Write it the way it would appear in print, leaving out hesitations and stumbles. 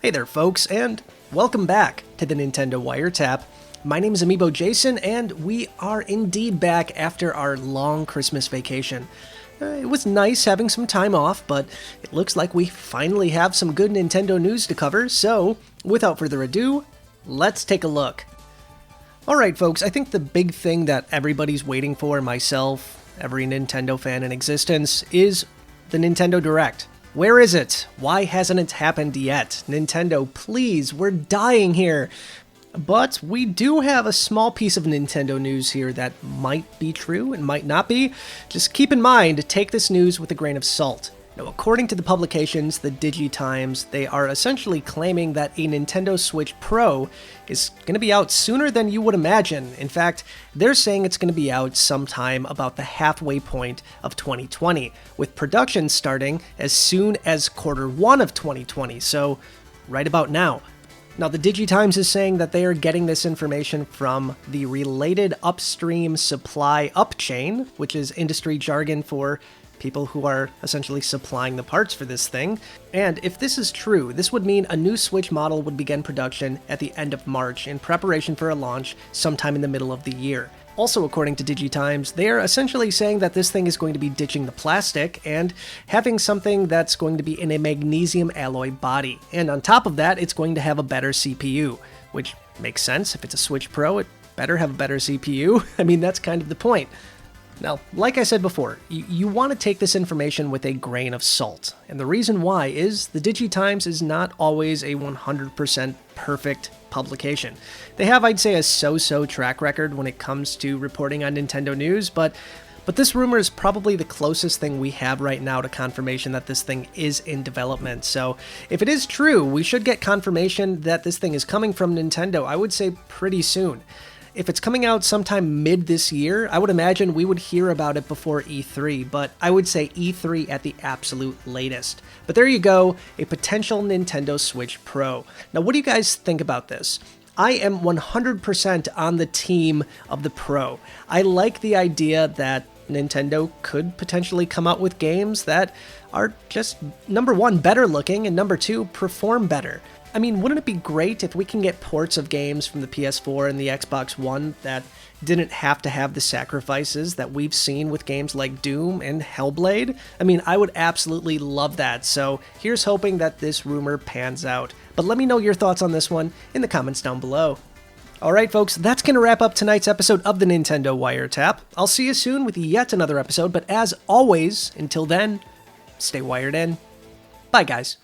Hey there folks, and welcome back to the Nintendo Wiretap. My name is Amiibo Jason, and we are indeed back after our long Christmas vacation. It was nice having some time off, but it looks like we finally have some good Nintendo news to cover, so without further ado, let's take a look. Alright folks, I think the big thing that everybody's waiting for, myself, every Nintendo fan in existence, is the Nintendo Direct. Where is it? Why hasn't it happened yet? Nintendo, please, we're dying here. But we do have a small piece of Nintendo news here that might be true and might not be. Just keep in mind, take this news with a grain of salt. Now, according to the publications, the DigiTimes, they are essentially claiming that a Nintendo Switch Pro is going to be out sooner than you would imagine. In fact, they're saying it's going to be out sometime about the halfway point of 2020, with production starting as soon as Q1 of 2020, so right about now. Now, the DigiTimes is saying that they are getting this information from the related upstream supply upchain, which is industry jargon for people who are essentially supplying the parts for this thing. And if this is true, this would mean a new Switch model would begin production at the end of March in preparation for a launch sometime in the middle of the year. Also, according to DigiTimes, they are essentially saying that this thing is going to be ditching the plastic and having something that's going to be in a magnesium alloy body. And on top of that, it's going to have a better CPU, which makes sense. If it's a Switch Pro, it better have a better CPU. I mean, that's kind of the point. Now, like I said before, you want to take this information with a grain of salt. And the reason why is the DigiTimes is not always a 100% perfect publication. They have, I'd say, a so-so track record when it comes to reporting on Nintendo news, but this rumor is probably the closest thing we have right now to confirmation that this thing is in development. So if it is true, we should get confirmation that this thing is coming from Nintendo, I would say pretty soon. If it's coming out sometime mid this year, I would imagine we would hear about it before E3, but I would say E3 at the absolute latest. But there you go, a potential Nintendo Switch Pro. Now, what do you guys think about this? I am 100% on the team of the Pro. I like the idea that Nintendo could potentially come out with games that are just, number one, better looking, and number two, perform better. I mean, wouldn't it be great if we can get ports of games from the PS4 and the Xbox One that didn't have to have the sacrifices that we've seen with games like Doom and Hellblade? I mean, I would absolutely love that, so here's hoping that this rumor pans out. But let me know your thoughts on this one in the comments down below. Alright folks, that's going to wrap up tonight's episode of the Nintendo Wiretap. I'll see you soon with yet another episode, but as always, until then, stay wired in. Bye guys.